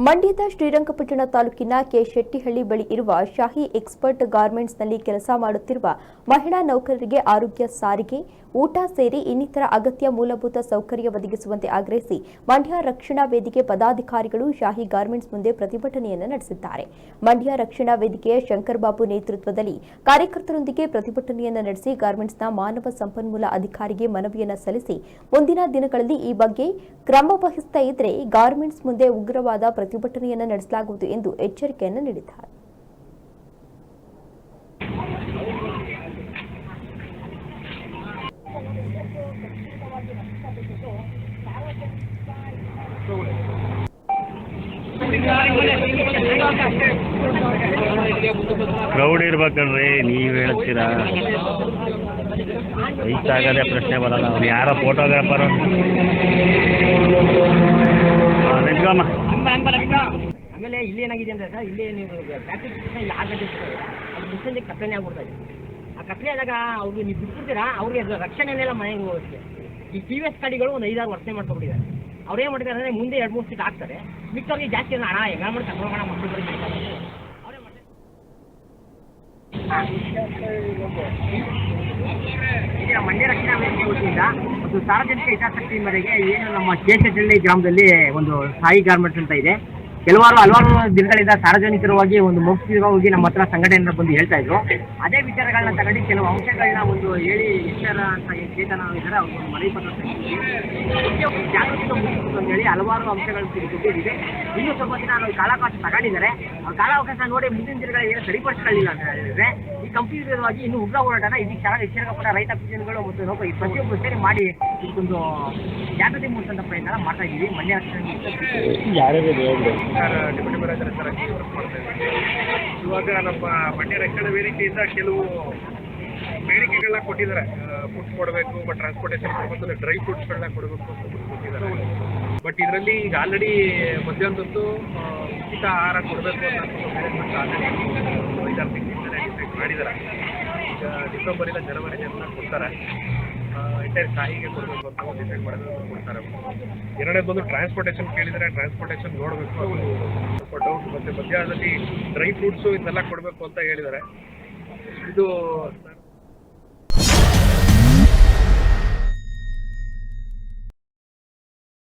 ಮಂಡ್ಯದ ಶ್ರೀರಂಗಪಟ್ಟಣ ತಾಲೂಕಿನ ಕೆ ಶೆಟ್ಟಿಹಳ್ಳಿ ಬಳಿ ಇರುವ ಶಾಹಿ ಎಕ್ಸ್ಪರ್ಟ್ ಗಾರ್ಮೆಂಟ್ಸ್ನಲ್ಲಿ ಕೆಲಸ ಮಾಡುತ್ತಿರುವ ಮಹಿಳಾ ನೌಕರರಿಗೆ ಆರೋಗ್ಯ, ಸಾರಿಗೆ, ಊಟ ಸೇರಿ ಇನ್ನಿತರ ಅಗತ್ಯ ಮೂಲಭೂತ ಸೌಕರ್ಯ ಒದಗಿಸುವಂತೆ ಆಗ್ರಹಿಸಿ ಮಂಡ್ಯ ರಕ್ಷಣಾ ವೇದಿಕೆ ಪದಾಧಿಕಾರಿಗಳು ಶಾಹಿ ಗಾರ್ಮೆಂಟ್ಸ್ ಮುಂದೆ ಪ್ರತಿಭಟನೆಯನ್ನು ನಡೆಸಿದ್ದಾರೆ. ಮಂಡ್ಯ ರಕ್ಷಣಾ ವೇದಿಕೆಯ ಶಂಕರ್ ಬಾಬು ನೇತೃತ್ವದಲ್ಲಿ ಕಾರ್ಯಕರ್ತರೊಂದಿಗೆ ಪ್ರತಿಭಟನೆಯನ್ನು ನಡೆಸಿ ಗಾರ್ಮೆಂಟ್ಸ್ನ ಮಾನವ ಸಂಪನ್ಮೂಲ ಅಧಿಕಾರಿಗೆ ಮನವಿಯನ್ನು ಸಲ್ಲಿಸಿ ಮುಂದಿನ ದಿನಗಳಲ್ಲಿ ಈ ಬಗ್ಗೆ ಕ್ರಮ ವಹಿಸದೇ ಇದ್ದರೆ ಗಾರ್ಮೆಂಟ್ಸ್ ಮುಂದೆ ಉಗ್ರವಾದ ಪ್ರತಿಭಟನೆಯನ್ನು ನಡೆಸಲಾಗುವುದು ಎಂದು ಎಚ್ಚರಿಕೆಯನ್ನು ನೀಡಿದ್ದಾರೆ. ಕ್ರೌಡ್ ಇರ್ಬೇಕಲ್ರಿ, ನೀವು ಹೇಳ್ತೀರಾ ವಯಸ್ಸಾಗದೆ ಪ್ರಶ್ನೆ ಬರಲ್ಲ. ಅವ್ನು ಯಾರೋ ಫೋಟೋಗ್ರಾಫರ್ ನಿಂತ್ಕೊಮ್ಮ. ಆಮೇಲೆ ಇಲ್ಲಿ ಏನಾಗಿದೆ ಅಂದರೆ ಸರ್, ಇಲ್ಲಿ ನೀವು ಟ್ರಾಫಿಕ್ ಯಾರು ಗಂಟೆ ಅದು ಮಿಷನ್ಗೆ ಕತ್ತನೆ ಆಗ್ಬಿಡ್ತಾ ಇದೆ. ಆ ಕತ್ತಲೆ ಆದಾಗ ಅವ್ರಿಗೆ ನೀವು ಬಿಟ್ಬಿಡ್ತೀರಾ, ಅವ್ರಿಗೆ ರಕ್ಷಣೆನೆಲ್ಲ ಮನೆಗೆ ಹೋಗುತ್ತೆ. ಈ TVS ಗಾಡಿಗಳು ಒಂದು 5-6 ವರ್ಷ ಮಾಡ್ಕೊಂಡಿದ್ದಾರೆ. ಅವ್ರು ಏನು ಮಾಡ್ತಾರೆ ಅಂದರೆ ಮುಂದೆ 2-3 ಸೀಟ್ ಹಾಕ್ತಾರೆ, ಮಿಕ್ಕವ್ರಿಗೆ ಜಾಸ್ತಿ ಹಣ ಹೆಂಗ ಮಾಡಿ ತಗೊಂಡೋಗೋಣ ಮಕ್ಕಳು ಅವರೇ ಮಾಡ್ತಾರೆ. ಮಂಡ್ಯ ರಕ್ಷಣಾ ವೇದಿಕೆ ವತಿಯಿಂದ ಮತ್ತು ಸಾರ್ವಜನಿಕ ಹಿತಾಸಕ್ತಿ ಮೇರೆಗೆ ಏನು ನಮ್ಮ ಕೆ ಶೆಟ್ಟಿಹಳ್ಳಿ ಗ್ರಾಮದಲ್ಲಿ ಒಂದು ಸಾಯಿ ಗಾರ್ಮೆಂಟ್ಸ್ ಅಂತ ಇದೆ. ಹಲವಾರು ದಿನಗಳಿಂದ ಸಾರ್ವಜನಿಕರವಾಗಿ ಒಂದು ಮೌಖಿಕವಾಗಿ ನಮ್ಮ ಹತ್ರ ಸಂಘಟನೆಯಿಂದ ಬಂದು ಹೇಳ್ತಾ ಇದ್ರು. ಅದೇ ವಿಚಾರಗಳನ್ನ ತಗೊಂಡು ಕೆಲವು ಅಂಶಗಳನ್ನ ಒಂದು ಹೇಳಿ ಈಶ್ವರ ಅಂತ ಚೇತನ ಇದ್ದಾರೆ, ಅವ್ರು ಒಂದು ಮನವಿ ಪತ್ರ ಜಾಗೃತಿ ಅಂತ ಹೇಳಿ ಹಲವಾರು ಅಂಶಗಳು ಕೊಟ್ಟಿದ್ದೀವಿ. ಇನ್ನೂ ಸ್ವಲ್ಪ ದಿನ ನಾವು ಕಾಲಾವಕಾಶ ತಗೊಂಡಿದ್ದಾರೆ. ಆ ಕಾಲಾವಕಾಶ ನೋಡಿ ಮುಂದಿನ ದಿನಗಳಲ್ಲಿ ಏನು ಸರಿಪಡಿಸ್ಕೊಳ್ಳಿಲ್ಲ ಅಂತ ಹೇಳಿದ್ರೆ ಈ ಕಂಪ್ನಿ ವಿರುದ್ಧವಾಗಿ ಇನ್ನೂ ಉಗ್ರ ಹೋರಾಟನ ಇದಕ್ಕೆ ಶ್ರೀರಂಗಪಟ್ಟಣ ರೈತ ಪಿಜನ್ಗಳು ಮತ್ತು ಪ್ರತಿಯೊಬ್ಬರು ಸೇರಿ ಮಾಡಿ ಇದಕ್ಕೊಂದು ಜಾಗೃತಿ ಮೂಡಿಸಂತ ಪ್ರಯತ್ನ ಮಾಡ್ತಾ ಇದ್ದೀವಿ. Mandya deputy manager sir work ಮಾಡ್ತಾ ಇದ್ದೀವಿ. ಇವಾಗ ನಮ್ಮ ಮಂಡ್ಯ ರಕ್ಷಣಾ ವೇದಿಕೆಯಿಂದ ಕೆಲವು ಬೇಡಿಕೆಗಳನ್ನ ಕೊಟ್ಟಿದ್ದಾರೆ. ಫುಡ್ಸ್ ಕೊಡಬೇಕು, ಬಟ್ ಟ್ರಾನ್ಸ್ಪೋರ್ಟೇಷನ್ ಕೊಡಬೇಕು, ಡ್ರೈ ಫ್ರೂಟ್ಸ್ಗಳನ್ನ ಕೊಡಬೇಕು ಅಂತ ಕೊಟ್ಟಿದ್ದಾರೆ. ಬಟ್ ಇದರಲ್ಲಿ ಈಗ ಆಲ್ರೆಡಿ ಮಧ್ಯಾಹ್ನದಂತೂ ಉಚಿತ ಆಹಾರ ಕೊಡಬೇಕು ಅಂತ ಮ್ಯಾನೇಜ್ಮೆಂಟ್ ಆಲ್ರೆಡಿ 5-6 ತಿಂಗಳಿಂದಲೇ ಡಿಸೈಡ್ ಮಾಡಿದ್ದಾರೆ. ಈಗ ಡಿಸೆಂಬರಿಂದ ಜನವರಿನೆಲ್ಲ ಕೊಡ್ತಾರೆ. ಎಂಟೈರ್ ಶಾಹಿಗೆ ಕೊಡಬೇಕು ಅಂತ ಡಿಸೈಡ್ ಮಾಡೋದು ಕೊಡ್ತಾರೆ. ಎರಡನೇದೊಂದು ಟ್ರಾನ್ಸ್ಪೋರ್ಟೇಷನ್ ಕೇಳಿದರೆ ಟ್ರಾನ್ಸ್ಪೋರ್ಟೇಷನ್ ನೋಡಬೇಕು, ಅದು ಸ್ವಲ್ಪ ಡೌಟ್. ಮತ್ತು ಮಧ್ಯಾಹ್ನದಲ್ಲಿ ಡ್ರೈ ಫ್ರೂಟ್ಸು ಇದನ್ನೆಲ್ಲ ಕೊಡಬೇಕು ಅಂತ ಹೇಳಿದ್ದಾರೆ. ಇದು